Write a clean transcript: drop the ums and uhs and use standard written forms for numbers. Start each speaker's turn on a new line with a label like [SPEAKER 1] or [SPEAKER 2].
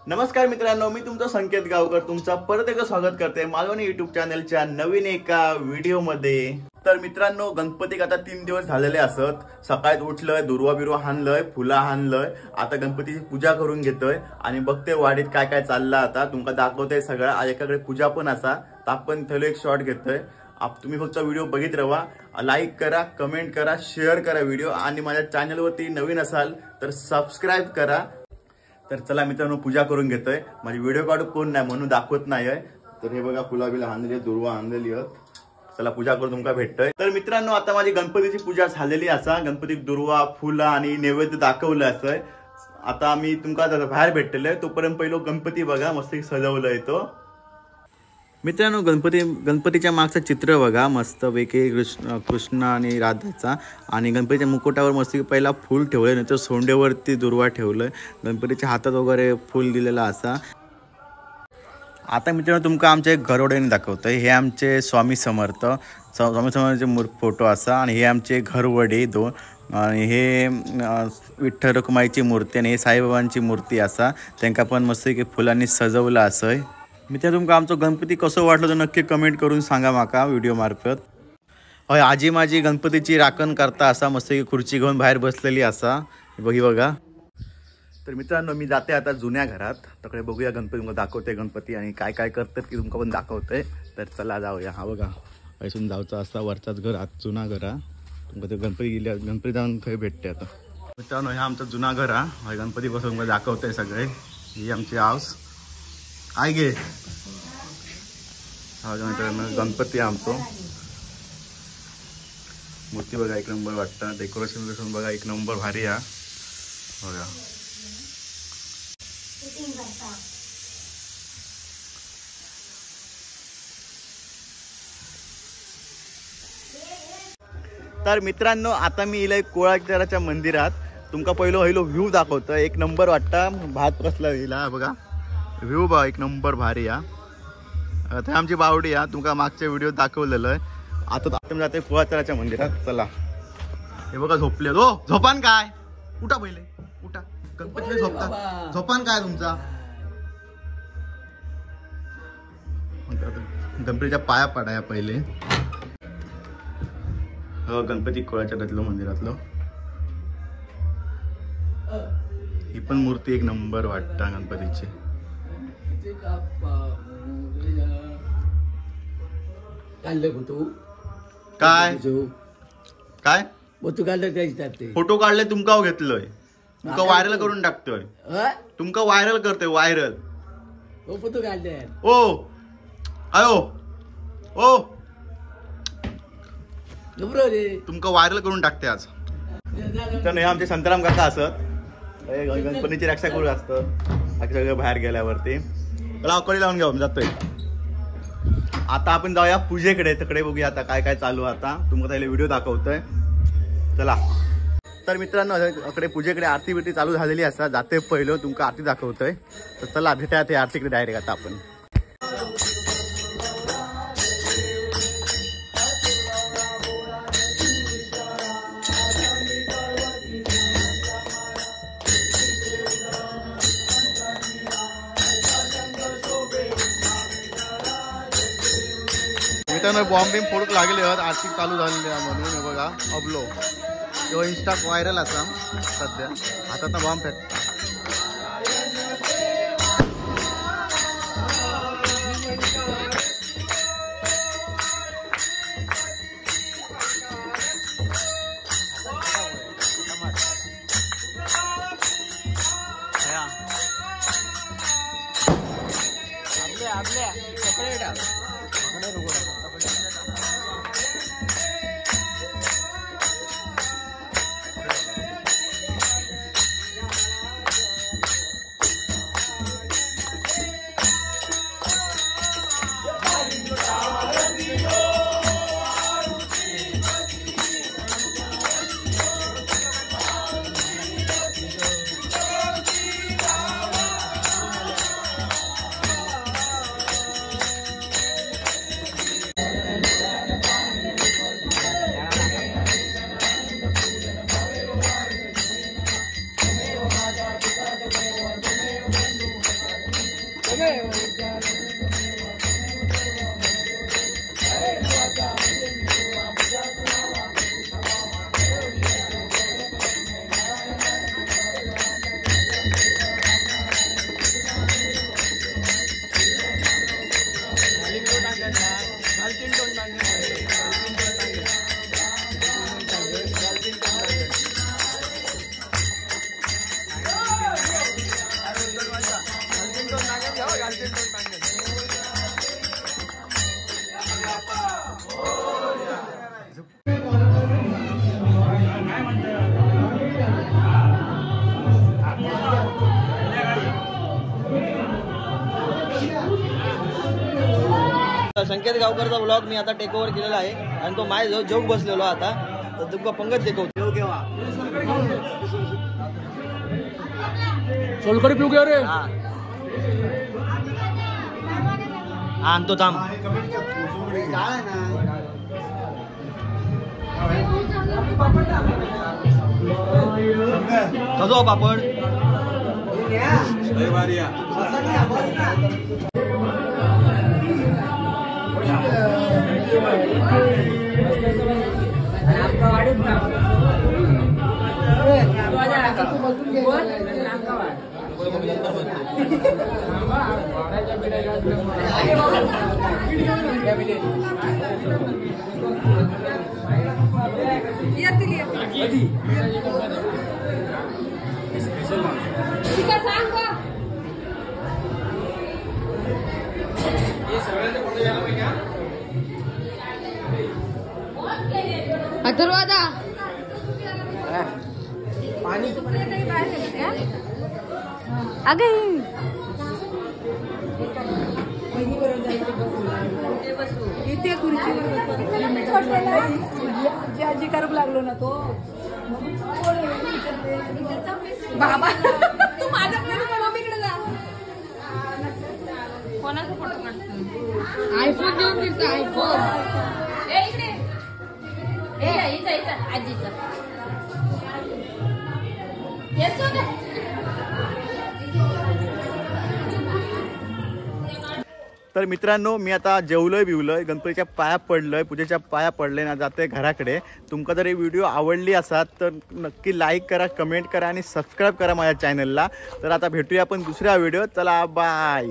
[SPEAKER 1] नमस्कार मित्रांनो, मी तुमचा संकेत गावकर तुमचा परत एकदा स्वागत करते मालवणी युट्यूब चॅनलच्या नवीन एका व्हिडिओमध्ये। तर मित्रांनो, गणपतीक आता 3 दिवस झालेले असत। सकाळी उठलोय, दुर्वा बिरवा हाणलोय, फुला हाणलोय, आता गणपतीची पूजा करून घेतोय आणि बघते वाडीत काय काय चाललं। आता तुमका दाखवतोय सगळं। आज एकाकडे पूजा पण असा, तर आपण थेलो एक शॉट घेतोय। तुम्ही फक्त व्हिडिओ बघित राहा, लाईक करा, कमेंट करा, शेअर करा व्हिडिओ, आणि माझ्या चॅनलवरती नवीन असाल तर सबस्क्राईब करा। तर चला मित्रांनो, पूजा करून घेतोय। माझी व्हिडिओ काढू कोण नाही म्हणून दाखवत नाही आहे। तर हे बघा, फुला बिला हाणलेली, दुर्वा हाणलेली आहेत। चला पूजा करून तुमका भेटतोय। तर मित्रांनो, आता माझी गणपतीची पूजा झालेली असा। गणपतीक दुर्वा, फुला आणि नैवेद्य दाखवलं असं। आता आम्ही तुमका बाहेर भेटलेलो आहे। तोपर्यंत पहिलो गणपती बघा, मस्त सजवलंय तो। मित्रांनो, गणपतीच्या मागचं चित्र बघा, मस्त पैकी कृष्ण आणि राधाचा। आणि गणपतीच्या मुकुटावर मस्त पहिला फूल ठेवलंय, नंतर सोंडेवरती दुर्वा ठेवलंय, गणपतीच्या हातात वगैरे फूल दिलेला असा। आता मित्रांनो, तुमका आमच्या एक घरवड्याने दाखवतोय। हे आमचे स्वामी समर्थाचे फोटो असा, आणि हे आमचे घरवडे दोन, आणि हे विठ्ठल रखुमाईची मूर्ती, आणि हे साईबाबांची मूर्ती असा। त्यांना पण मस्त फुलांनी सजवलं असं। मित्रांनो, तुमका आमचं गणपती कसं वाटलं तर नक्की कमेंट करून सांगा माका व्हिडिओ मार्फत। होय, आजी माझी गणपतीची राखण करता असा, मस्त खुर्ची घेऊन बाहेर बसलेली असा, बघा। तर मित्रांनो, मी जाते आता जुन्या घरात, तकडे बघूया गणपती, तुमका दाखवते गणपती आणि काय काय करतात की तुमका पण दाखवतोय। तर चला जाऊया। हा बघा, पैसून जाऊचा असा वरचाच घर, आज जुना घर हा। तुमका ते गणपती गेल्या, गणपती जाऊन खंय भेटते आता। मित्रांनो, हा आमचा जुना घर हा, गणपती बसून तुमका दाखवतोय सगळे। ही आमची हाऊस आहे गे। हा मित्रांनो, गणपती आमचो, मूर्ती बघा एक नंबर वाटतं, डेकोरेशन बघा एक नंबर भारी हा बघा। तर मित्रांनो, आता मी इलाय कोळाच्या मंदिरात। तुमका पहिलो व्ह्यू दाखवतो, एक नंबर वाटता, भात कसला हिला बघा, व्ह्यू बघा एक नंबर भारी हा। ते आमची बावडी हा, तुमका मागच्या व्हिडिओ दाखवलेलं आहे। आता आपण जाते कोळाच्या मंदिरात, चला। हे बघा झोपले, हो झोपान काय, उठा पहिले उठा, गणपती झोपता, झोपान काय तुमचा। गणपतीच्या पाया पडाया पहिले। हो, गणपती कोळाच्या मंदिरातलं, ही पण मूर्ती एक नंबर वाटता गणपतीची। काय काय फोटो काढले, तुमका घेतलोय, तुमका व्हायरल करून टाकतोय, तुमका व्हायरल करतोय, व्हायरल फोटो काढले। ओ आयो ओ, तुमका व्हायरल करून टाकते आज। तर हे आमचे संतराम काका असत, गणपतीची रक्षा करू असतं सगळं बाहेर गेल्यावरती। मला अकडी लावून घेऊन जातोय। आता आपण जाऊया पूजेकडे, तिकडे बघूया आता काय काय चालू। आता तुमका त्याला व्हिडिओ दाखवतोय, चला। तर मित्रांनो, अकडे पूजेकडे आरती बिरती चालू झालेली असा, जाते पहिलं तुमका आरती दाखवतोय। तर चला भेटा ते आरतीकडे डायरेक्ट आता आपण। मित्रांनो, बॉम्ब बिम फोडूक लागले आहेत, आरती चालू झालेली आहे म्हणून। हे बघा अबलो, तो इंस्टा व्हायरल असा सध्या, आता बॉम्ब फेक।
[SPEAKER 2] संकेत गावकरचा ब्लॉग मी आता टेक ओव्हर केलेला आहे आणि तो माय जो जोक बसलेलो आता तर तुमका पंगत देखवतो केव्हा
[SPEAKER 3] सोलकरी पिऊ घ्या रे.
[SPEAKER 2] हा आणतो थांब. कसो पापड
[SPEAKER 4] अथर्वादा
[SPEAKER 2] पाणी
[SPEAKER 4] अगं इथे आजी करू लागलो ना तो बाबा तू माझ्याकडे मम्मीकडे जा. कोणाचा फोटो काढतो आयफोन घेऊन दिसतो आयफोन इकडे आजीचा
[SPEAKER 1] तर मित्रांनो मी आता जेवलोय बिवलोय गणपतीच्या पाया पडलोय पूजेच्या पाया पडले ना जाते घराकडे. तुमका जर ही व्हिडिओ आवडली असाल तर नक्की लाईक करा कमेंट करा आणि सबस्क्राईब करा माझ्या चॅनलला. तर आता भेटूया आपण दुसऱ्या व्हिडिओ. चला बाय.